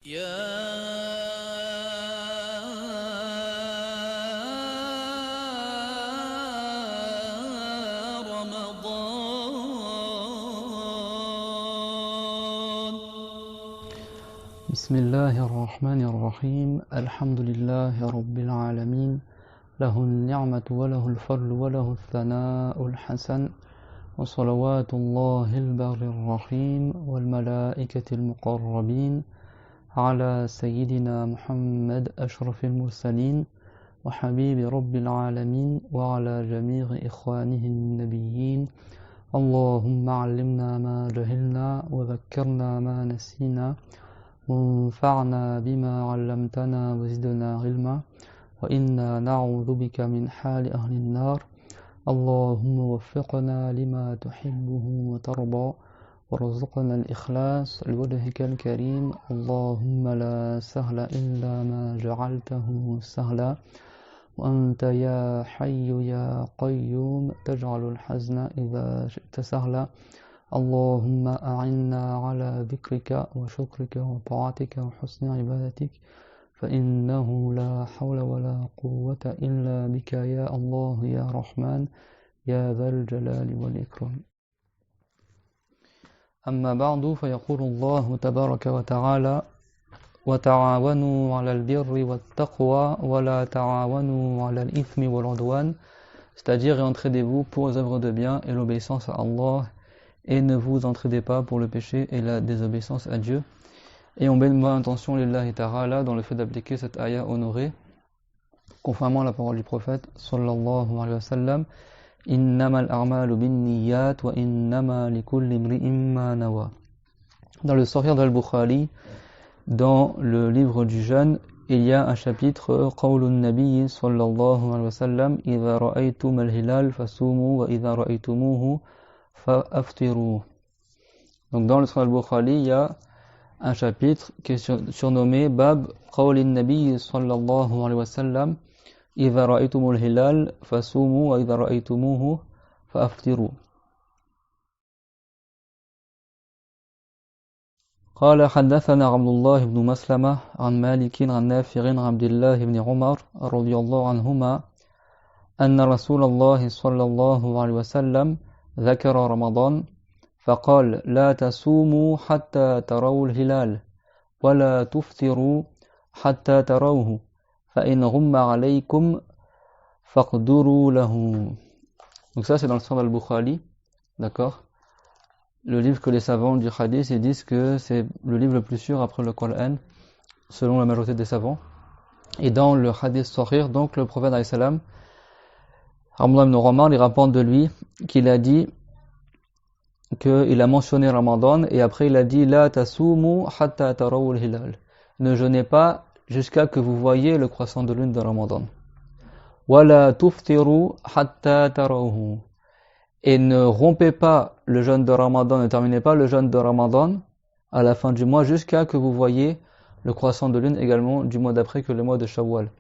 يا رمضان. بسم الله الرحمن الرحيم. الحمد لله رب العالمين، له النعمة وله الفضل وله الثناء الحسن، وصلوات الله البر الرحيم والملائكة المقربين على سيدنا محمد أشرف المرسلين وحبيب رب العالمين وعلى جميع إخوانه النبيين. اللهم علمنا ما جهلنا وذكرنا ما نسينا وانفعنا بما علمتنا وزدنا علما، وإنا نعوذ بك من حال أهل النار. اللهم وفقنا لما تحبه وترضى وارزقنا الإخلاص لوجهك الكريم. اللهم لا سهل إلا ما جعلته سهلا، وأنت يا حي يا قيوم تجعل الحزن إذا شئت سهلا. اللهم أعنا على ذكرك وشكرك وطاعتك وحسن عبادتك، فإنه لا حول ولا قوة إلا بك يا الله يا رحمن يا ذا الجلال والإكرام. أما بعد، فيقول الله تبارك وتعالى: وتعاونوا على البر والتقوى ولا تعاونوا على الإثم والعدوان، c'est-à-dire entraidez-vous pour les œuvres de bien et l'obéissance à Allah, et ne vous entraidez pas pour le péché et la désobéissance à Dieu. Et on met une bonne intention lillahi ta'ala dans le fait d'appliquer cette ayah honorée, conformément à la parole du prophète sallallahu alayhi wa sallam: innamal a'malu binniyat wa innama likulli imri'in ma nawa. Dans le Sahih d'Al-Bukhari, dans le livre du jeûne, il y a un chapitre qawlun nabiy sallallahu alayhi wa sallam: idha ra'aytum al-hilal fasumu wa idha ra'aytumuhu fa'aftiru. Donc dans le Sahih al-Bukhari, il y a un chapitre qui est surnommé Bab qawlin nabiy sallallahu alayhi wa sallam: idha ra'aytumul hilal fasumu wa idha ra'aytumuhu fa'aftiru. قال حدثنا عبد الله بن مسلمة عن مالك عن نافع عن عبد الله بن عمر رضي الله عنهما أن رسول الله صلى الله عليه وسلم ذكر رمضان فقال: لا تصوموا حتى تروا الهلال ولا تفطروا حتى تروه فإن غم عليكم فاقدروا له. Donc ça c'est dans le Sahih al-Bukhari, d'accord, le livre que les savants du hadith ils disent que c'est le livre le plus sûr après le Coran, selon la majorité des savants. Et dans le hadith Sahih, donc le prophète alayhi salam, Abdullah ibn Umar, il rapporte de lui qu'il a dit qu'il a mentionné Ramadan et après il a dit: la tasumu hatta tarawul hilal, ne jeûnez pas jusqu'à que vous voyez le croissant de lune de Ramadan. Wala tuftiru hatta tarawhu, et ne rompez pas le jeûne de Ramadan, ne terminez pas le jeûne de Ramadan à la fin du mois jusqu'à que vous voyez le croissant de lune également du mois d'après, que le mois de Shawwal.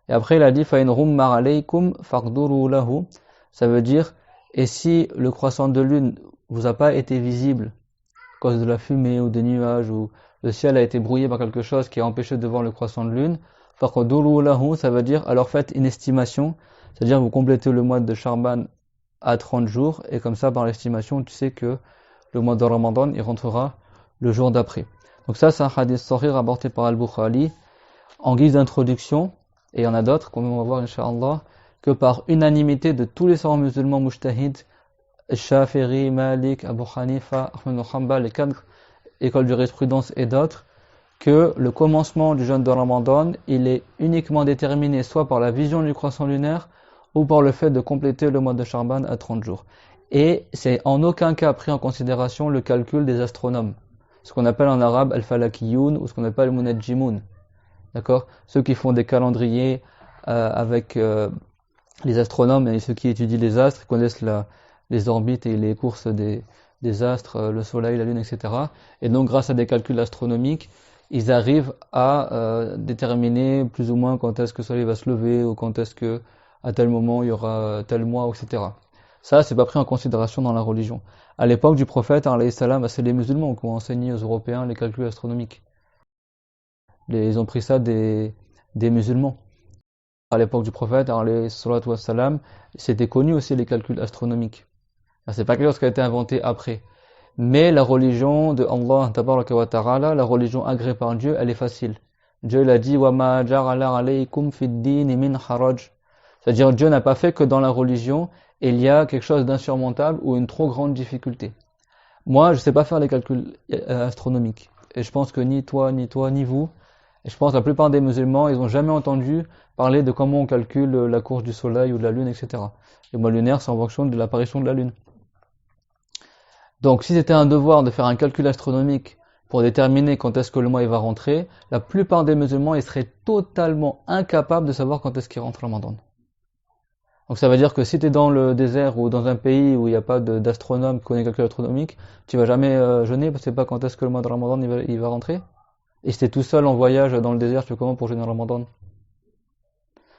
Et après il a dit: fa in rumma alaykum faqduru lahu, ça veut dire, et si le croissant de lune vous a pas été visible à cause de la fumée ou des nuages, ou le ciel a été brouillé par quelque chose qui a empêché de voir le croissant de lune, faqduru lahu, ça veut dire alors faites une estimation, c'est-à-dire vous complétez le mois de Sha'ban à 30 jours, et comme ça par l'estimation tu sais que le mois de Ramadan il rentrera le jour d'après. Donc ça c'est un hadith sahih rapporté par Al-Bukhari. En guise d'introduction, et il y en a d'autres qu'on va voir incha'Allah, que par unanimité de tous les savants musulmans mujtahid, Shafi'i, Malik, Abu Hanifa, Ahmed ibn Hanbal, les 4 écoles de jurisprudence et d'autres, que le commencement du jeûne de Ramadan il est uniquement déterminé soit par la vision du croissant lunaire ou par le fait de compléter le mois de Sha'ban à 30 jours. Et c'est en aucun cas pris en considération le calcul des astronomes, ce qu'on appelle en arabe al-falakiyun ou ce qu'on appelle al-munajjimun. D'accord, ceux qui font des calendriers avec les astronomes et ceux qui étudient les astres, connaissent les orbites et les courses des astres, le soleil, la lune, etc. Et donc grâce à des calculs astronomiques, ils arrivent à déterminer plus ou moins quand est-ce que le soleil va se lever, ou quand est-ce que à tel moment il y aura tel mois, etc. Ça, c'est pas pris en considération dans la religion. À l'époque du prophète, alayhi salam, c'est les musulmans qui ont enseigné aux Européens les calculs astronomiques. Ils ont pris ça des musulmans. À l'époque du prophète, alayhi salatu wassalam, c'était connu aussi les calculs astronomiques. C'est pas quelque chose qui a été inventé après. Mais la religion de Allah, tabaraka wa ta'ala, la religion agréée par Dieu, elle est facile. Dieu il a dit wa ma ja'ala alaykum fid din min haraj. C'est-à-dire Dieu n'a pas fait que dans la religion il y a quelque chose d'insurmontable ou une trop grande difficulté. Moi, je sais pas faire les calculs astronomiques et je pense que ni toi, ni vous, et je pense que la plupart des musulmans, ils ont jamais entendu parler de comment on calcule la course du soleil ou de la lune, etc. Le mois lunaire, c'est en fonction de l'apparition de la lune. Donc, si c'était un devoir de faire un calcul astronomique pour déterminer quand est-ce que le mois il va rentrer, la plupart des musulmans, ils seraient totalement incapables de savoir quand est-ce qu'il rentre Ramadan. Donc ça veut dire que si tu es dans le désert ou dans un pays où il n'y a pas d'astronome qui connaît le calcul astronomique, tu vas jamais jeûner parce que tu sais pas quand est-ce que le mois de Ramadan il va rentrer. Et si tu es tout seul en voyage dans le désert, tu fais comment pour jeûner Ramadan?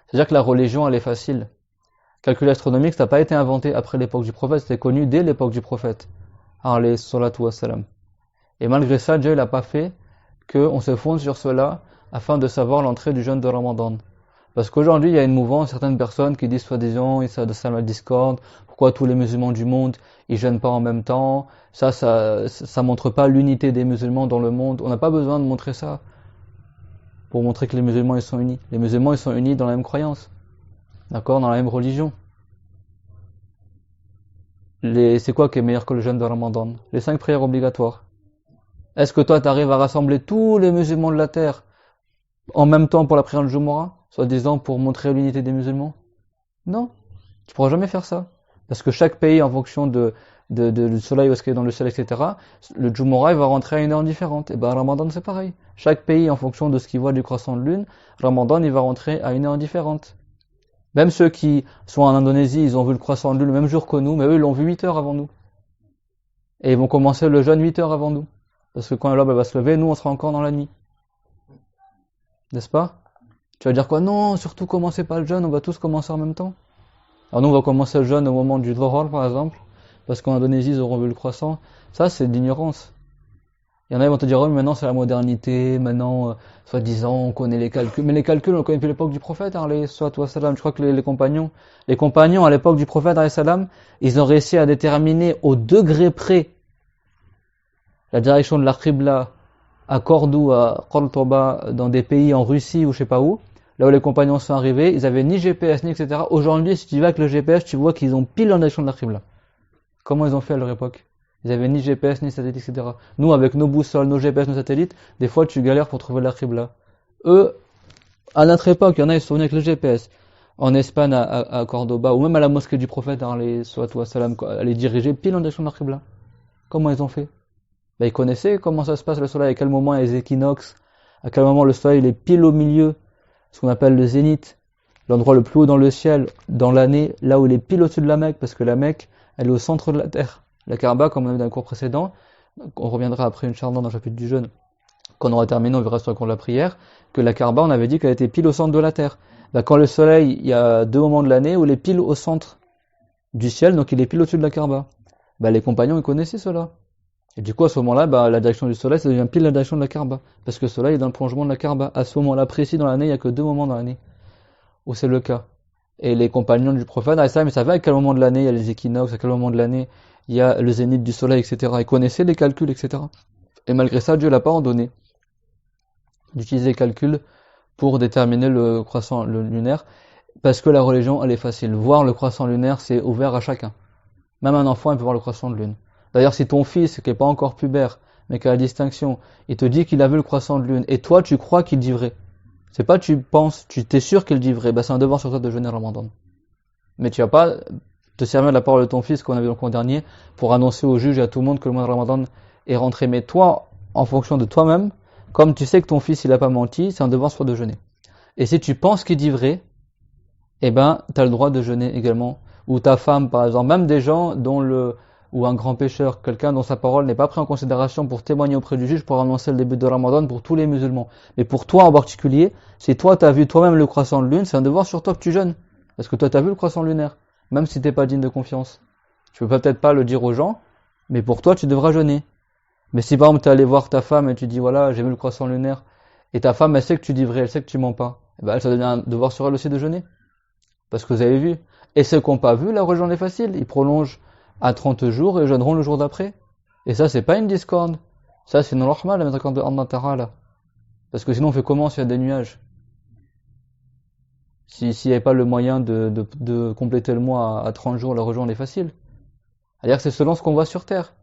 C'est-à-dire que la religion, elle est facile. Le calcul astronomique, ça n'a pas été inventé après l'époque du prophète, c'était connu dès l'époque du prophète. Alayhi salatu wassalam. Et malgré ça, Dieu n'a pas fait qu'on se fonde sur cela afin de savoir l'entrée du jeûne de Ramadan. Parce qu'aujourd'hui, il y a une mouvance, certaines personnes qui disent soi-disant, ça de la discorde, pourquoi tous les musulmans du monde, ils jeûnent pas en même temps, ça montre pas l'unité des musulmans dans le monde. On n'a pas besoin de montrer ça pour montrer que les musulmans ils sont unis. Les musulmans ils sont unis dans la même croyance, d'accord, dans la même religion. C'est quoi qui est meilleur que le jeûne de Ramadan? Les 5 prières obligatoires. Est-ce que toi tu arrives à rassembler tous les musulmans de la terre en même temps pour la prière de Jumu'ah, soi-disant pour montrer l'unité des musulmans? Non, tu pourras jamais faire ça. Parce que chaque pays, en fonction du soleil, où est-ce qu'il est dans le ciel, etc., le Jumu'ah va rentrer à une heure différente. Et ben Ramadan c'est pareil. Chaque pays, en fonction de ce qu'il voit du croissant de lune, Ramadan il va rentrer à une heure différente. Même ceux qui sont en Indonésie, ils ont vu le croissant de lune le même jour que nous, mais eux ils l'ont vu 8 heures avant nous. Et ils vont commencer le jeûne 8 heures avant nous. Parce que quand l'aube va se lever, nous on sera encore dans la nuit. N'est-ce pas? Tu vas dire quoi? Non, surtout commencez pas le jeûne, on va tous commencer en même temps. Alors nous on va commencer le jeûne au moment du Dhuhr par exemple, parce qu'en Indonésie ils auront vu le croissant. Ça c'est de l'ignorance. Il y en a qui vont te dire, oh, mais maintenant c'est la modernité, maintenant, soi-disant, on connaît les calculs. Mais les calculs, on les connaît depuis l'époque du prophète, alayhi salatu wassalam. Je crois que les compagnons à l'époque du prophète, alayhi salam, ils ont réussi à déterminer au degré près la direction de la Qibla à Cordoue, à Cordoba, dans des pays en Russie ou je sais pas où. Là où les compagnons sont arrivés, ils avaient ni GPS, ni etc. Aujourd'hui, si tu vas avec le GPS, tu vois qu'ils ont pile la direction de la Qibla. Comment ils ont fait à leur époque? Ils avaient ni GPS, ni satellite, etc. Nous, avec nos boussoles, nos GPS, nos satellites, des fois, tu galères pour trouver la Qibla. Eux, à notre époque, il y en a, ils sont venus avec le GPS. En Espagne, à Cordoba, ou même à la mosquée du prophète, les salam, à les diriger pile en direction de la Qibla. Comment ils ont fait? Ils connaissaient comment ça se passe le soleil, à quel moment il y a les équinoxes, à quel moment le soleil est pile au milieu, ce qu'on appelle le zénith, l'endroit le plus haut dans le ciel, dans l'année, là où il est pile au-dessus de la Mecque, parce que la Mecque, elle est au centre de la terre. La Kaaba, comme on a vu dans le cours précédent, on reviendra après une charlande dans le chapitre du jeûne, quand on aura terminé, on verra sur le cours de la prière, que la Kaaba, on avait dit qu'elle était pile au centre de la terre. Quand le soleil, il y a 2 moments de l'année où il est pile au centre du ciel, donc il est pile au-dessus de la Kaaba. Les compagnons, ils connaissaient cela. Et du coup, à ce moment-là, la direction du soleil, ça devient pile la direction de la Kaaba. Parce que le soleil est dans le prolongement de la Kaaba. À ce moment-là précis dans l'année, il n'y a que 2 moments dans l'année où c'est le cas. Et les compagnons du prophète, ils savaient à quel moment de l'année il y a les équinoxes, à quel moment de l'année il y a le zénith du soleil, etc. Ils connaissaient les calculs, etc. Et malgré ça, Dieu l'a pas ordonné d'utiliser les calculs pour déterminer le croissant lunaire, parce que la religion, elle est facile. Voir le croissant lunaire, c'est ouvert à chacun. Même un enfant, il peut voir le croissant de lune. D'ailleurs, si ton fils, qui n'est pas encore pubère, mais qui a la distinction, il te dit qu'il a vu le croissant de lune, et toi, tu crois qu'il dit vrai. C'est pas tu penses, tu t'es sûr qu'il dit vrai, c'est un devoir sur toi de jeûner Ramadan. Mais tu vas pas te servir de la parole de ton fils qu'on avait dans le cours dernier pour annoncer au juge et à tout le monde que le mois de Ramadan est rentré. Mais toi, en fonction de toi-même, comme tu sais que ton fils il a pas menti, c'est un devoir sur toi de jeûner. Et si tu penses qu'il dit vrai, tu as le droit de jeûner également. Ou ta femme, par exemple, même des gens ou un grand pécheur, quelqu'un dont sa parole n'est pas prise en considération pour témoigner auprès du juge pour annoncer le début de Ramadan pour tous les musulmans. Mais pour toi en particulier, si toi tu as vu toi-même le croissant de lune, c'est un devoir sur toi que tu jeûnes. Parce que toi tu as vu le croissant lunaire, même si t'es pas digne de confiance. Tu peux peut-être pas le dire aux gens, mais pour toi tu devras jeûner. Mais si par exemple tu es allé voir ta femme et tu dis voilà, j'ai vu le croissant lunaire, et ta femme, elle sait que tu dis vrai, elle sait que tu mens pas, eh ben, ça devient un devoir sur elle aussi de jeûner. Parce que vous avez vu. Et ceux qui n'ont pas vu, la religion est facile. Ils prolongent à 30 jours et jeûneront le jour d'après. Et ça, c'est pas une discorde. Ça, c'est une rahma, la miséricorde de Allah Ta'ala. Parce que sinon, on fait comment s'il y a des nuages? S'il n'y avait pas le moyen de compléter le mois à 30 jours, la religion est facile. C'est-à-dire que c'est selon ce qu'on voit sur Terre.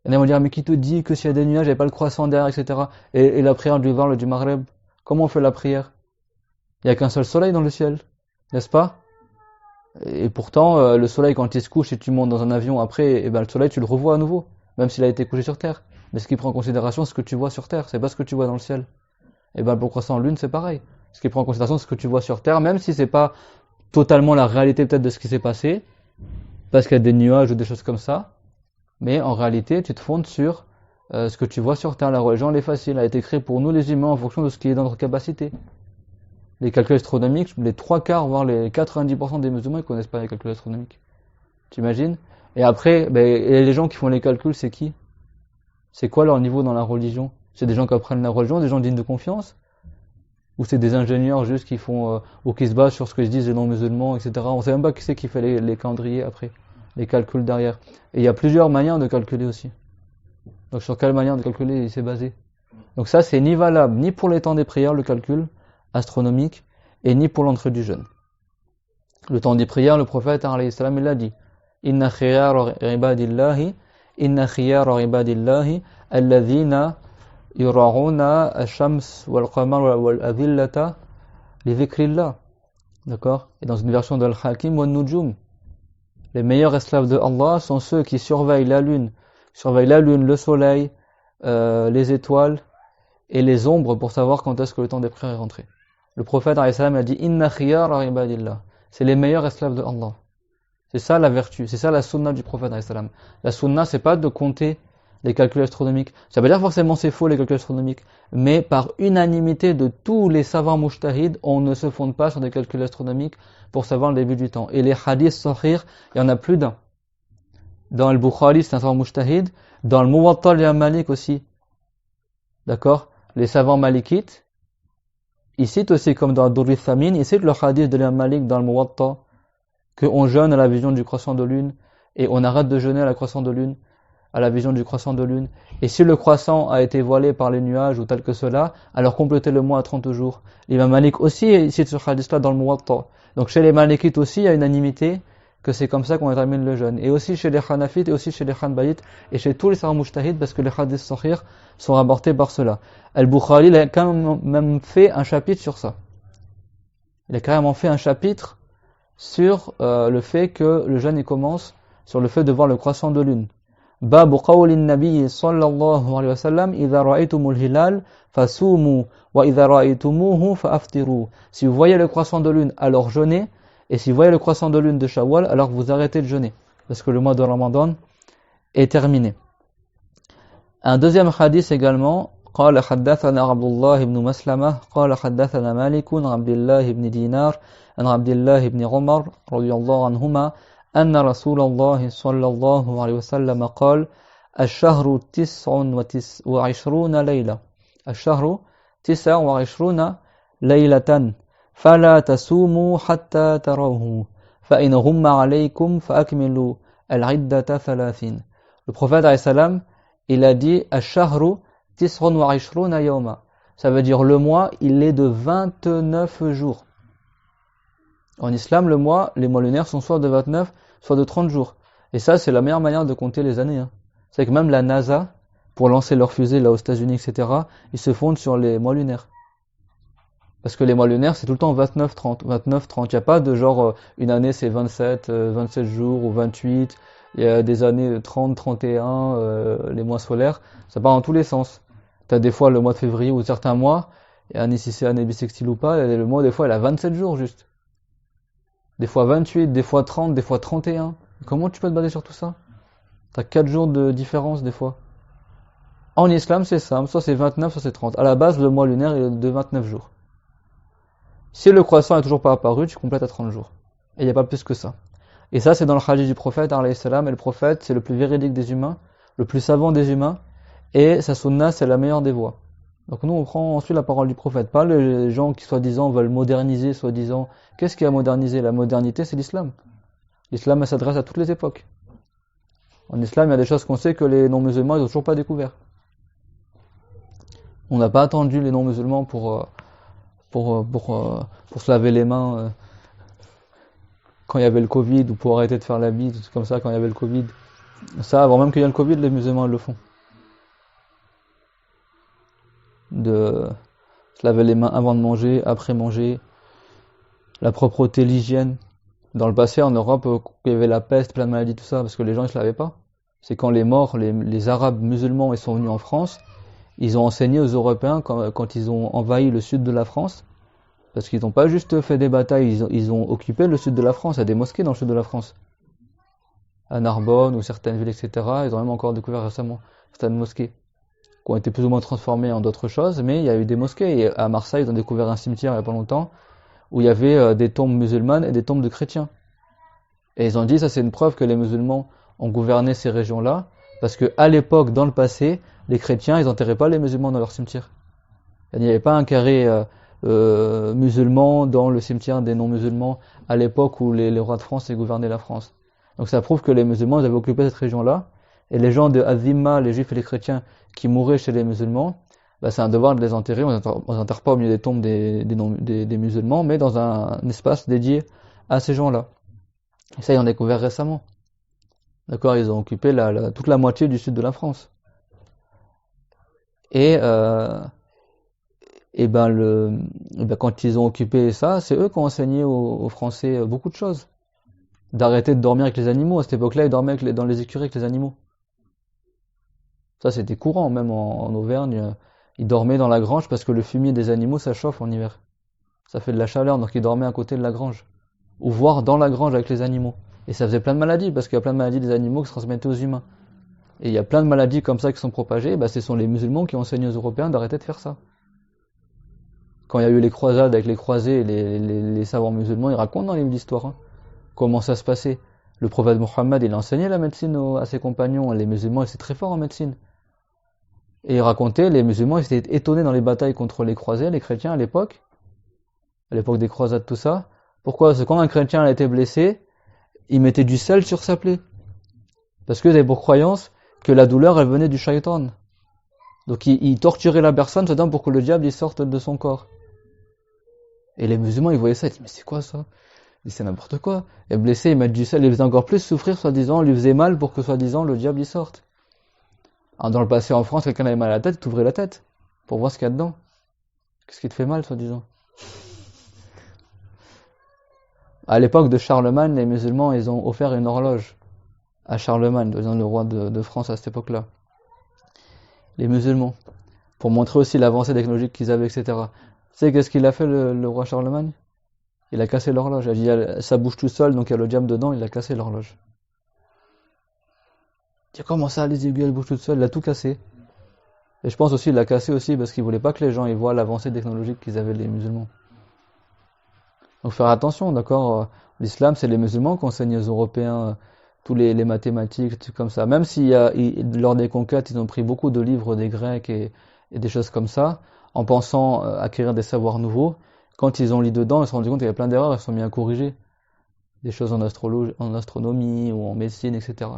Et on va dire, mais qui te dit que s'il y a des nuages, il n'y a pas le croissant derrière, etc. Et la prière du Var, du Maghreb, comment on fait la prière? Il n'y a qu'un seul soleil dans le ciel, n'est-ce pas? Et pourtant, le soleil, quand il se couche et tu montes dans un avion après, et ben, le soleil, tu le revois à nouveau, même s'il a été couché sur Terre. Mais ce qui prend en considération, c'est ce que tu vois sur Terre, c'est pas ce que tu vois dans le ciel. Et ben, pour le croissant en lune, c'est pareil. Ce qui prend en considération, c'est ce que tu vois sur Terre, même si c'est pas totalement la réalité peut-être de ce qui s'est passé, parce qu'il y a des nuages ou des choses comme ça. Mais en réalité, tu te fondes sur ce que tu vois sur Terre. La religion, elle est facile, elle a été créée pour nous les humains en fonction de ce qui est dans notre capacité. Les calculs astronomiques, les 3 quarts, voire les 90% des musulmans, ils connaissent pas les calculs astronomiques. T'imagines? Et après, et les gens qui font les calculs, c'est qui? C'est quoi leur niveau dans la religion? C'est des gens qui apprennent la religion, des gens dignes de confiance? Ou c'est des ingénieurs juste qui font, ou qui se basent sur ce que se disent les non-musulmans, etc. On sait même pas qui c'est qui fait les calendriers après, les calculs derrière. Et il y a plusieurs manières de calculer aussi. Donc sur quelle manière de calculer il s'est basé? Donc ça, c'est ni valable ni pour les temps des prières, le calcul astronomique, et ni pour l'entrée du jeûne. Le temps des prières, le prophète, alayhi salam, il a dit, Inna khiyara ibadillahi, alladhina yura'una ash-shams wal-qamar wal-adhillata li dhikrillah. D'accord? Et dans une version de Al-Hakim wa Nujum, les meilleurs esclaves de Allah sont ceux qui surveillent la lune, le soleil, les étoiles et les ombres pour savoir quand est-ce que le temps des prières est rentré. Le prophète alayhi salam a dit Inna khiyara ibadillah. C'est les meilleurs esclaves de Allah. C'est ça la vertu, c'est ça la sunna du prophète alayhi salam. La sunna, c'est pas de compter les calculs astronomiques. Ça veut dire forcément c'est faux les calculs astronomiques, mais par unanimité de tous les savants mujtahid, on ne se fonde pas sur des calculs astronomiques pour savoir le début du temps. Et les hadiths sahih, il y en a plus d'un. Dans le Bukhari, c'est un savant mujtahid. Dans le Muwatta, il y a Malik aussi. D'accord? Les savants malikites, ils citent aussi, comme dans Durri Thamin, ils citent le hadith de l'imam Malik dans le Muwatta, qu'on jeûne à la vision du croissant de lune, et on arrête de jeûner à la croissant de lune, à la vision du croissant de lune. Et si le croissant a été voilé par les nuages ou tel que cela, alors complétez le mois à 30 jours. L'imam Malik aussi cite ce hadith-là dans le Muwatta. Donc chez les Malikites aussi, il y a unanimité que c'est comme ça qu'on détermine le jeûne. Et aussi chez les Hanafites, et aussi chez les Hanbalites, et chez tous les savants mujtahid, parce que les hadiths sahih sont rapportés par cela. Al-Bukhari, il a quand même fait un chapitre sur ça. Il a carrément fait un chapitre sur le fait que le jeûne il commence sur le fait de voir le croissant de lune. Babu qawli nabi sallallahu alayhi wa sallam idha ra'aytumul hilal fasumu wa idha ra'aytumuhu fa'aftiru. Si vous voyez le croissant de lune, alors jeûnez, et si vous voyez le croissant de lune de Shawwal, alors vous arrêtez de jeûner, parce que le mois de Ramadan est terminé. Un deuxième hadith également, قال حدثنا عبد الله بن مسلمة قال حدثنا مالك عن عبد الله بن دينار عن عبد الله بن عمر رضي الله عنهما أن رسول الله صلى الله عليه وسلم قال الشهر 29 ليلة الشهر 29 ليلة فلا تصوموا حتى تروه فإن غم عليكم فأكملوا العدة 30. Le prophète alayhi salam, il a dit الشهر 29 يوما. Ça veut dire le mois, il est de 29 jours. En islam, les mois lunaires sont soit de 29, soit de 30 jours. Et ça, c'est la meilleure manière de compter les années. C'est que même la NASA, pour lancer leur fusée là aux États-Unis, etc., ils se fondent sur les mois lunaires. Parce que les mois lunaires, c'est tout le temps 29-30. 29-30. Il n'y a pas de genre, une année c'est 27 jours ou 28. Il y a des années 30, 31, les mois solaires. Ça part dans tous les sens. Tu as des fois le mois de février ou certains mois, et année si c'est année bissextile ou pas, le mois des fois il a 27 jours juste. Des fois 28, des fois 30, des fois 31. Comment tu peux te baser sur tout ça? Tu as 4 jours de différence des fois. En islam c'est simple, soit c'est 29, soit c'est 30. À la base le mois lunaire est de 29 jours. Si le croissant est toujours pas apparu, tu complètes à 30 jours. Et il n'y a pas plus que ça. Et ça c'est dans le hadith du prophète, alayhi salam, et le prophète c'est le plus véridique des humains, le plus savant des humains, et sa sunna c'est la meilleure des voies. Donc nous on suit la parole du prophète, pas les gens qui soi-disant veulent moderniser, soi-disant. Qu'est-ce qui a modernisé? La modernité, c'est l'islam. L'islam, elle s'adresse à toutes les époques. En islam, il y a des choses qu'on sait que les non-musulmans, ils n'ont toujours pas découvert. On n'a pas attendu les non-musulmans pour se laver les mains quand il y avait le Covid, ou pour arrêter de faire la bise, tout comme ça, quand il y avait le Covid. Ça, avant même qu'il y ait le Covid, les musulmans le font. De se laver les mains avant de manger, après manger, la propreté, l'hygiène. Dans le passé, en Europe, il y avait la peste, plein de maladies, tout ça, parce que les gens, ils se lavaient pas. C'est quand les morts, les Arabes musulmans, ils sont venus en France, ils ont enseigné aux Européens quand ils ont envahi le sud de la France, parce qu'ils n'ont pas juste fait des batailles, ils ont occupé le sud de la France. Il y a des mosquées dans le sud de la France. À Narbonne ou certaines villes, etc. Ils ont même encore découvert récemment certaines mosquées qui ont été plus ou moins transformées en d'autres choses, mais il y a eu des mosquées. Et à Marseille, ils ont découvert un cimetière il n'y a pas longtemps où il y avait des tombes musulmanes et des tombes de chrétiens. Et ils ont dit, ça c'est une preuve que les musulmans ont gouverné ces régions-là, parce que à l'époque, dans le passé, les chrétiens, ils n'enterraient pas les musulmans dans leur cimetière. Il n'y avait pas un carré musulman dans le cimetière des non-musulmans à l'époque où les rois de France gouvernaient la France. Donc ça prouve que les musulmans ils avaient occupé cette région-là, et les gens de Azimma, les juifs et les chrétiens qui mouraient chez les musulmans, bah, c'est un devoir de les enterrer. On les enterre pas au milieu des tombes des musulmans, mais dans un espace dédié à ces gens-là. Et ça, ils ont découvert récemment. D'accord, ils ont occupé toute la moitié du sud de la France. Et quand ils ont occupé ça, c'est eux qui ont enseigné aux Français beaucoup de choses. D'arrêter de dormir avec les animaux. À cette époque-là, ils dormaient dans les écuries avec les animaux. Ça, c'était courant, même en Auvergne. Ils dormaient dans la grange parce que le fumier des animaux, ça chauffe en hiver. Ça fait de la chaleur, donc ils dormaient à côté de la grange. Ou voire dans la grange avec les animaux. Et ça faisait plein de maladies, parce qu'il y a plein de maladies des animaux qui se transmettaient aux humains. Et il y a plein de maladies comme ça qui sont propagées, bah, ce sont les musulmans qui ont enseigné aux Européens d'arrêter de faire ça. Quand il y a eu les croisades avec les croisés, les savants musulmans, ils racontent dans les livres d'histoire comment ça se passait. Le prophète Mohammed, il a enseigné la médecine à ses compagnons. Les musulmans, ils étaient très forts en médecine. Et il racontait, les musulmans, ils étaient étonnés dans les batailles contre les croisés, les chrétiens à l'époque des croisades, tout ça. Pourquoi? Parce que quand un chrétien a été blessé, il mettait du sel sur sa plaie. Parce qu'ils avaient pour croyance que la douleur, elle venait du shaitan. Donc il torturait la personne, c'est pour que le diable il sorte de son corps. Et les musulmans, ils voyaient ça, ils disaient, mais c'est quoi ça? Ils disaient, c'est n'importe quoi. Et blessé, ils mettent du sel, ils faisaient encore plus souffrir, soi-disant, ils lui faisaient mal pour que, soi-disant, le diable y sorte. Alors, dans le passé en France, quelqu'un avait mal à la tête, tu ouvrais la tête pour voir ce qu'il y a dedans. Qu'est-ce qui te fait mal, soi-disant? À l'époque de Charlemagne, les musulmans, ils ont offert une horloge à Charlemagne, le roi de France à cette époque-là. Les musulmans, pour montrer aussi l'avancée technologique qu'ils avaient, etc. Tu sais qu'est-ce qu'il a fait le roi Charlemagne? Il a cassé l'horloge. Il a dit, ça bouge tout seul, donc il y a le diable dedans, il a cassé l'horloge. Il dit, comment ça, les aiguilles, elles bougent toutes seules? Il a tout cassé. Et je pense aussi qu'il l'a cassé aussi parce qu'il voulait pas que les gens ils voient l'avancée technologique qu'ils avaient les musulmans. Donc faire attention, d'accord. L'islam, c'est les musulmans qui enseignent aux Européens tous les mathématiques, des trucs comme ça. Même lors des conquêtes, ils ont pris beaucoup de livres des Grecs et des choses comme ça, en pensant acquérir des savoirs nouveaux. Quand ils ont lu dedans, ils se sont rendus compte qu'il y avait plein d'erreurs, ils se sont mis à corriger. Des choses en astronomie ou en médecine, etc.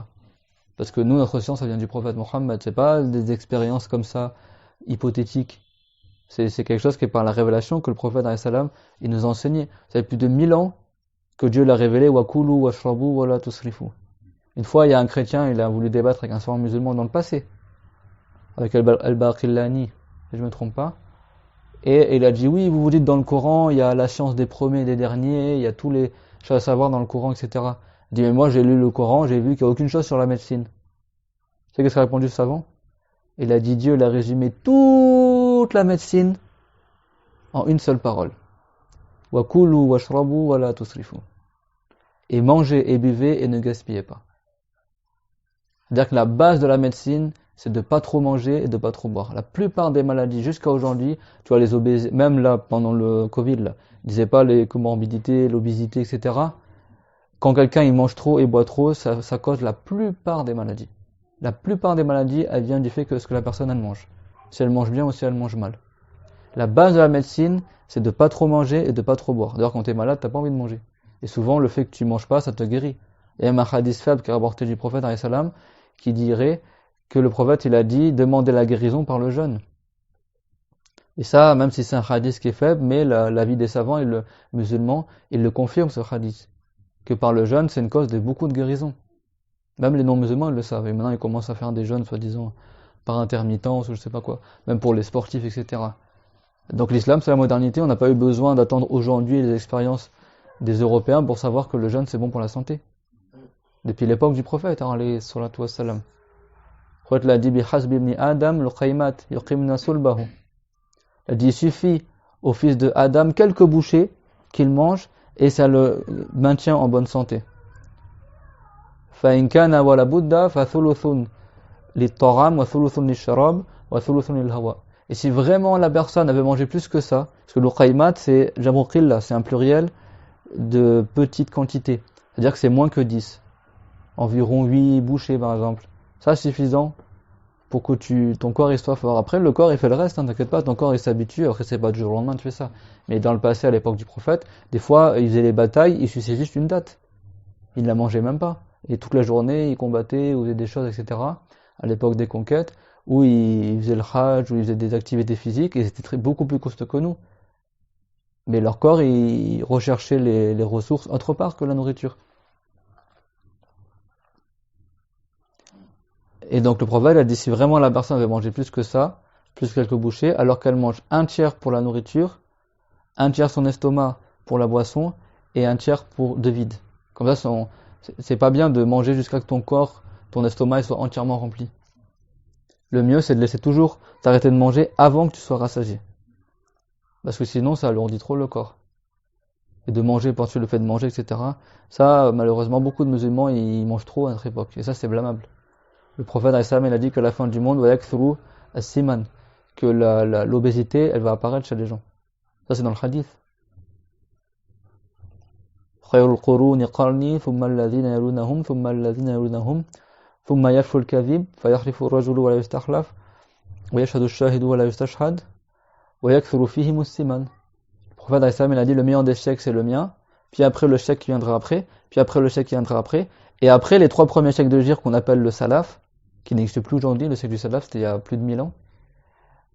Parce que nous, notre science, ça vient du prophète Mohammed. C'est pas des expériences comme ça, hypothétiques. C'est quelque chose qui est par la révélation que le prophète, il nous a enseigné. Ça fait plus de 1000 ans que Dieu l'a révélé, wa kulu washrabu wa la tusrifu. Une fois, il y a un chrétien, il a voulu débattre avec un savant musulman dans le passé, avec Al-Baqillani, si je me trompe pas. Et il a dit, oui, vous vous dites dans le Coran, il y a la science des premiers et des derniers, il y a tous les choses à savoir dans le Coran, etc. Il dit, mais moi j'ai lu le Coran, j'ai vu qu'il n'y a aucune chose sur la médecine. Tu sais qu'est-ce qu'a répondu ce savant? Il a dit, Dieu, il a résumé toute la médecine en une seule parole. Wa kulu washrabu wa la tusrifu. Et mangez et buvez et ne gaspillez pas. C'est-à-dire que la base de la médecine, c'est de pas trop manger et de pas trop boire. La plupart des maladies, jusqu'à aujourd'hui, tu vois, les obèses, même là, pendant le Covid, là, je disais pas les comorbidités, l'obésité, etc. Quand quelqu'un, il mange trop et boit trop, ça cause la plupart des maladies. La plupart des maladies, elles viennent du fait que ce que la personne, elle mange. si elle mange bien ou si elle mange mal. La base de la médecine, c'est de pas trop manger et de pas trop boire. D'ailleurs, quand tu es malade, t'as pas envie de manger. Et souvent, le fait que tu manges pas, ça te guérit. Il y a un hadith faible qui est rapporté du prophète alayhi salam qui dirait que le prophète, il a dit demander la guérison par le jeûne. Et ça, même si c'est un hadith qui est faible, mais l'avis des savants et le musulmans, ils le confirment ce hadith. Que par le jeûne, c'est une cause de beaucoup de guérisons. Même les non-musulmans, ils le savent. Et maintenant, ils commencent à faire des jeûnes, soi-disant, par intermittence ou je sais pas quoi. Même pour les sportifs, etc. Donc l'islam, c'est la modernité. On n'a pas eu besoin d'attendre aujourd'hui les expériences des Européens pour savoir que le jeûne, c'est bon pour la santé. Depuis l'époque du prophète, alayhi salatu wassalam. Le prophète l'a dit, bihasbi ibn Adam, luqaymat, yuqimna sulbahu. Il a dit, il suffit au fils de Adam quelques bouchées qu'il mange et ça le maintient en bonne santé. فإن كان ولا بد فثلث للطعام وثلث للشراب وثلث للهواء. Et si vraiment la personne avait mangé plus que ça, parce que l'uqaymat c'est jamu qilla, c'est un pluriel de petite quantité, c'est-à-dire que c'est moins que 10, environ 8 bouchées par exemple. Ça c'est suffisant pour que ton corps il soit fort. Après le corps il fait le reste, hein, t'inquiète pas, ton corps il s'habitue, après c'est pas du jour au lendemain tu fais ça. Mais dans le passé à l'époque du prophète, des fois il faisait les batailles, il suçait juste une date. Il ne la mangeait même pas. Et toute la journée, ils combattaient, ou faisaient des choses, etc. À l'époque des conquêtes, où ils faisaient le hajj, où ils faisaient des activités physiques, et ils étaient beaucoup plus costauds que nous. Mais leur corps, ils recherchaient les ressources autre part que la nourriture. Et donc le prophète a dit, si vraiment la personne avait mangé plus que ça, plus quelques bouchées, alors qu'elle mange un tiers pour la nourriture, un tiers son estomac pour la boisson, et un tiers de vide. Comme ça, c'est pas bien de manger jusqu'à ce que ton corps, ton estomac soit entièrement rempli. Le mieux, c'est de laisser toujours t'arrêter de manger avant que tu sois rassasié. Parce que sinon, ça alourdit trop le corps. Et de manger par-dessus le fait de manger, etc. Ça, malheureusement, beaucoup de musulmans, ils mangent trop à notre époque. Et ça, c'est blâmable. Le prophète, il a dit qu'à la fin du monde, que l'obésité, elle va apparaître chez les gens. Ça, c'est dans le hadith. خير القرون قرني ثم الذين يلونهم ثم الذين يلونهم ثم يفشو الكذب فيحلف الرجل ولا يستحلف ويشهد الشاهد ولا يستشهد ويكثر فيهم السمن. Le prophète il a dit le meilleur des chèques c'est le mien, puis après le chèque qui viendra après, puis après le chèque qui viendra après, et après les 3 premiers chèques de l'hégire qu'on appelle le salaf, qui n'existe plus aujourd'hui, le chèque du salaf c'était il y a plus de 1000 ans.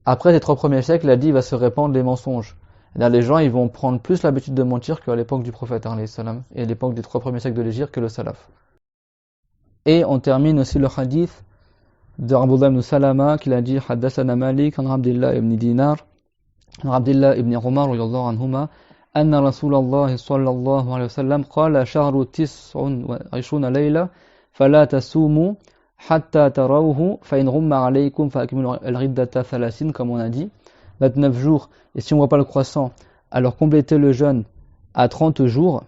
Après les 3 premiers chèques, il a dit il va se répandre les mensonges. Et là, les gens ils vont prendre plus l'habitude de mentir qu'à l'époque du prophète et à l'époque des 3 premiers siècles de l'hégire que le salaf. Et on termine aussi le hadith de Abdullah ibn Salama qui a dit Haddathana Malik an Abdullah ibn Dinar an Abdullah ibn Umar radiyallahu anhuma anna Rasulullah sallallahu alayhi wa sallam qala shahru 29 layla fala tasumu hatta tarawhu fa in ghumma alaykum fa akmilu al-riddata 30 comme on a dit 29 jours, et si on ne voit pas le croissant, alors complétez le jeûne à 30 jours.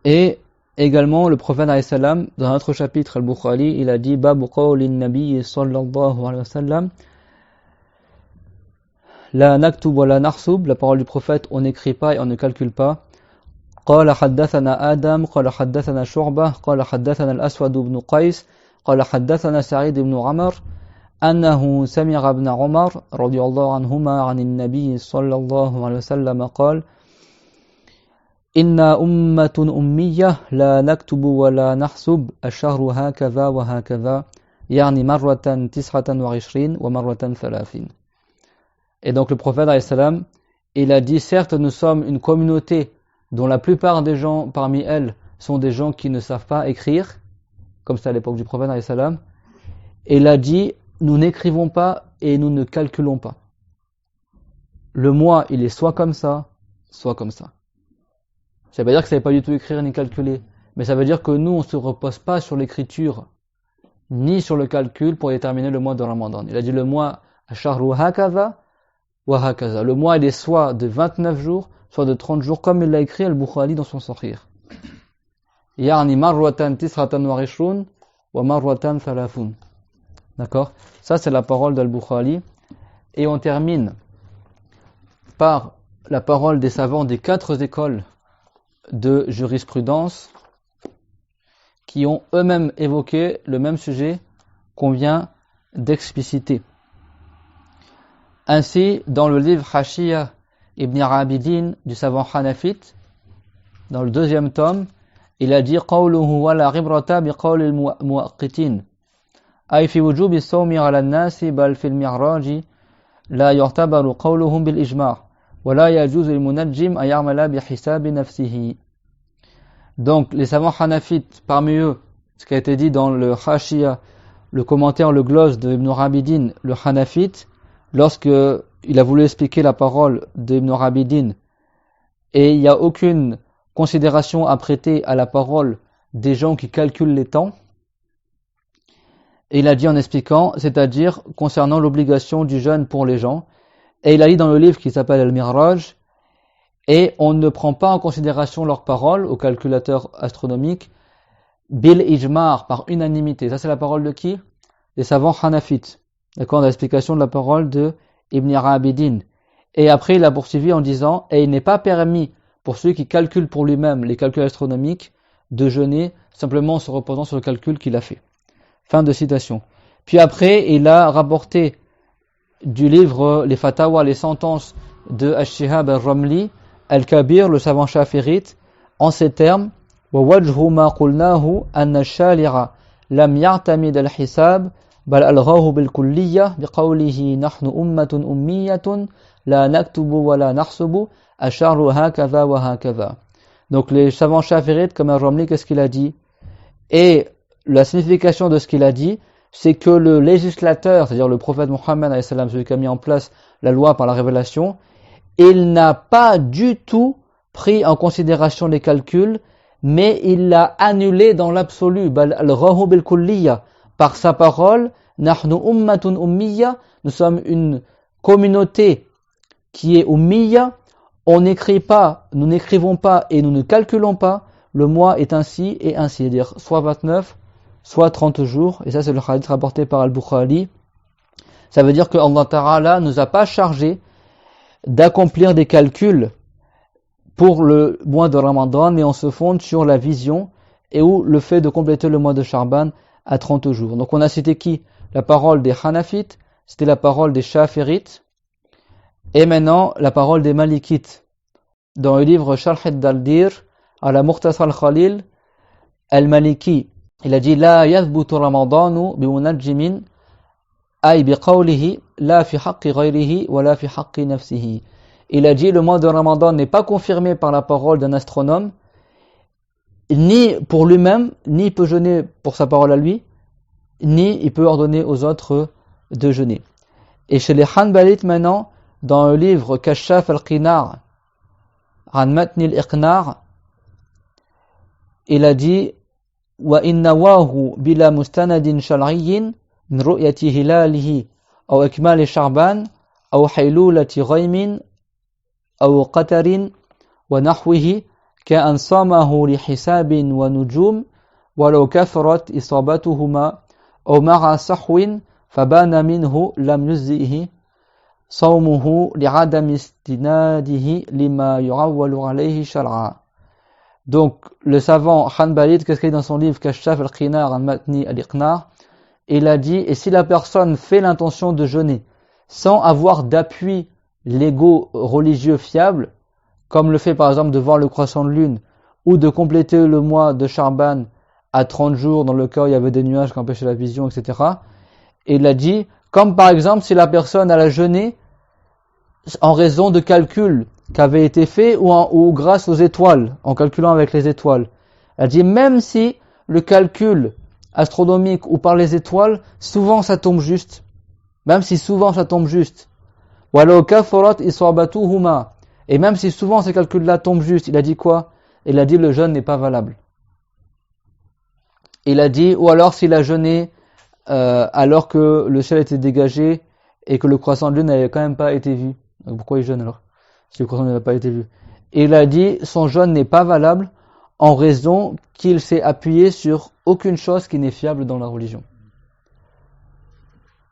Et également, le prophète alayhi salam, dans un autre chapitre, Al-Bukhari, il a dit Babu qawli nabi sallallahu alayhi wa sallam La naktub wa la narsub, la parole du prophète, on n'écrit pas et on ne calcule pas. قال حدثنا آدم قال حدثنا شعبة قال حدثنا الأسود بن قيس قال حدثنا سعيد بن عمر أنه سمع ابن عمر رضي الله عنهما عن النبي صلى الله عليه وسلم قال إنا أمة أمية لا نكتب ولا نحسب الشهر هكذا وهكذا يعني مرة 29 ومرة 30. Et donc le prophète alayhi salam, il a dit certes nous sommes une communauté dont la plupart des gens parmi elles sont des gens qui ne savent pas écrire, comme c'était à l'époque du prophète alayhi salam, et il a dit nous n'écrivons pas et nous ne calculons pas. Le mois, il est soit comme ça, soit comme ça. Ça veut dire que ça ne veut pas du tout écrire ni calculer. Mais ça veut dire que nous, on ne se repose pas sur l'écriture, ni sur le calcul pour déterminer le mois de Ramadan. Il a dit le mois, Ashahru hakaza wa hakaza. Le mois, il est soit de 29 jours, soit de 30 jours, comme il l'a écrit Al-Bukhari dans son Sahih. Yani marwatan tisratan wa rishrun wa marwatan thalathun. D'accord? Ça, c'est la parole d'Al-Bukhari. Et on termine par la parole des savants des 4 écoles de jurisprudence qui ont eux-mêmes évoqué le même sujet qu'on vient d'expliciter. Ainsi, dans le livre Hashiyah Ibn Abidin du savant Hanafite, dans le 2e tome, il a dit قوله ولا عبرة بقول المؤقتين أي في وجوب الصوم على الناس بل في المعراج لا يعتبر قولهم بالإجماع ولا يجوز للمنجم أن يعمل بحساب نفسه. Donc les savants Hanafites, parmi eux, ce qui a été dit dans le Hashiyah, le commentaire, le glosse de Ibn Abidin, le Hanafite, lorsque il a voulu expliquer la parole d'Ibn Abidin, et il n'y a aucune considération à prêter à la parole des gens qui calculent les temps, et il a dit en expliquant, c'est-à-dire concernant l'obligation du jeûne pour les gens, et il a dit dans le livre qui s'appelle Al-Miraj, et on ne prend pas en considération leurs paroles au calculateur astronomique, bil ijmar, par unanimité. Ça c'est la parole de qui? Des savants Hanafites. D'accord, dans l'explication de la parole de Ibn Abidin. Et après il a poursuivi en disant, et il n'est pas permis pour celui qui calcule pour lui-même les calculs astronomiques de jeûner simplement en se reposant sur le calcul qu'il a fait. Fin de citation. Puis après, il a rapporté du livre les Fatawa, les sentences de Ash-Shihab al-Ramli, al-Kabir, le savant chafirite, en ces termes: وَوَجْهُ مَا قُلْنَاهُ أَنَّ الشَّارِعَ لَمْ يَعْتَمِدَ الْحِسَابَ بَلْ أَلْغَاهُ بِالْكُلِّيَّةِ بِقَوْلِهِ نَحْنُ أُمَّةٌ أُمِّيَّةٌ لَا نَكْتُبُ وَلَا نَحْسُبُ أَشَرُ هَكَذَا وَهَكَذَا. Donc les savants chafirites, comme al-Ramli, qu'est-ce qu'il a dit? Et la signification de ce qu'il a dit, c'est que le législateur, c'est-à-dire le prophète Mohammed, celui qui a mis en place la loi par la révélation, il n'a pas du tout pris en considération les calculs, mais il l'a annulé dans l'absolu, par sa parole, nahnu ummatun ummiya, nous sommes une communauté qui est ummiya, on n'écrit pas, nous n'écrivons pas et nous ne calculons pas, le mois est ainsi et ainsi, c'est-à-dire soit 29, soit 30 jours, et ça c'est le hadith rapporté par Al-Bukhari. Ça veut dire que Allah Ta'ala nous a pas chargé d'accomplir des calculs pour le mois de Ramadan, mais on se fonde sur la vision et ou le fait de compléter le mois de Sha'ban à 30 jours. Donc on a cité qui? La parole des Hanafites, c'était la parole des Shafirites, et maintenant la parole des Malikites. Dans le livre Sharh al-Daldir, à la Mukhtasar al-Khalil, al-Maliki, il a dit la yathbutu ramadanu bi munajjimin ay bi qawlihi la fi haqqi ghayrihi wa la fi haqqi nafsihi. Il a dit le mois de Ramadan n'est pas confirmé par la parole d'un astronome, ni pour lui-même, ni il peut jeûner pour sa parole à lui, ni il peut ordonner aux autres de jeûner. Et chez les Hanbalites maintenant, dans le livre Kashaf al-Qinar, an Matni al-Iqnar, il a dit وَإِنْ نَوَاهُ بِلَا مُسْتَنَدٍ شَرْعِيٍّ مِنْ رُؤْيَةِ هِلَالِهِ أو إكمال شعبان أو حيلولة غيم أو قتر ونحوه كأن صامه لحساب ونجوم ولو كثرت إصابتهما أو مع صحو فبان منه لم يجزئه صومه لعدم استناده لما يعول عليه شرعا. Donc le savant Hanbalite, qu'est-ce qu'il dit dans son livre Kashaf al-Qinar an Matni al-Iqnar, il a dit, et si la personne fait l'intention de jeûner sans avoir d'appui légaux religieux fiable, comme le fait par exemple de voir le croissant de lune, ou de compléter le mois de Sha'ban à 30 jours dans le cas où il y avait des nuages qui empêchaient la vision, etc. Et il a dit, comme par exemple si la personne a jeûné en raison de calculs qui avaient été faits ou grâce aux étoiles, en calculant avec les étoiles. Il a dit, même si le calcul astronomique ou par les étoiles, souvent ça tombe juste. Même si souvent ça tombe juste. Et même si souvent ces calculs-là tombent juste, il a dit quoi? Il a dit le jeûne n'est pas valable. Il a dit, ou alors s'il a jeûné alors que le ciel était dégagé et que le croissant de lune n'avait quand même pas été vu. Donc pourquoi il jeûne alors? Si le croissant n'avait pas été vu. Et il a dit, son jeûne n'est pas valable en raison qu'il s'est appuyé sur aucune chose qui n'est fiable dans la religion.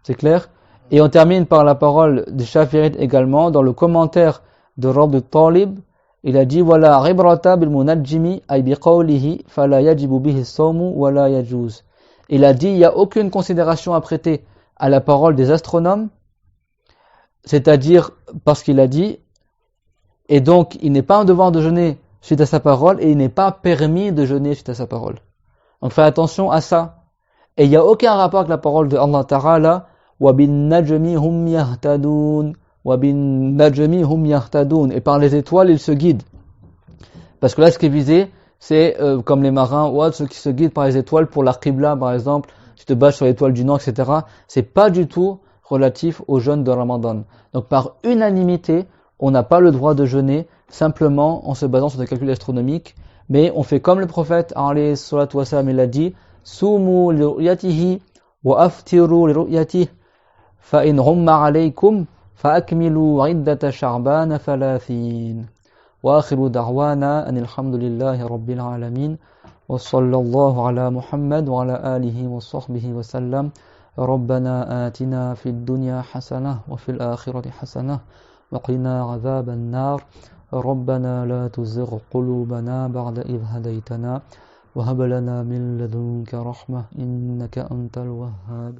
C'est clair? Et on termine par la parole de Shafi'it également, dans le commentaire de Rabb al-Talib, il a dit, wala ribrata bil munajjimi ay bi qawlihi fala yajibu bihi as-sawmu wala yajuz. Il a dit, il n'y a aucune considération à prêter à la parole des astronomes, c'est-à-dire parce qu'il a dit, et donc il n'est pas un devoir de jeûner suite à sa parole, et il n'est pas permis de jeûner suite à sa parole. Donc fais attention à ça. Et il n'y a aucun rapport avec la parole de Allah Ta'ala, وَبِالنَّجْمِ هُمْ يَهْتَدُونَ وَبِالنَّجْمِ هُمْ يَهْتَدُونَ. Et par les étoiles, ils se guident. Parce que là, ce qui est visé, c'est comme les marins ou ceux qui se guident par les étoiles pour la Qibla, par exemple, tu te bases sur l'étoile du Nord, etc. C'est pas du tout relatif au jeûne de Ramadan. Donc par unanimité, on n'a pas le droit de jeûner simplement en se basant sur des calculs astronomiques, mais on fait comme le prophète alayhi salatu wassalam, il a dit, Soumu li ru'yatihi wa aftiru li ru'yatihi fa in humma alaykum fa akmilu iddata sha'ban thalathin. وآخر دعوانا أن الحمد لله رب العالمين وصلى الله على محمد وعلى آله وصحبه وسلم ربنا آتنا في الدنيا حسنة وفي الآخرة حسنة وقنا عذاب النار ربنا لا تزغ قلوبنا بعد إذ هديتنا وهب لنا من لدنك رحمة إنك أنت الوهاب.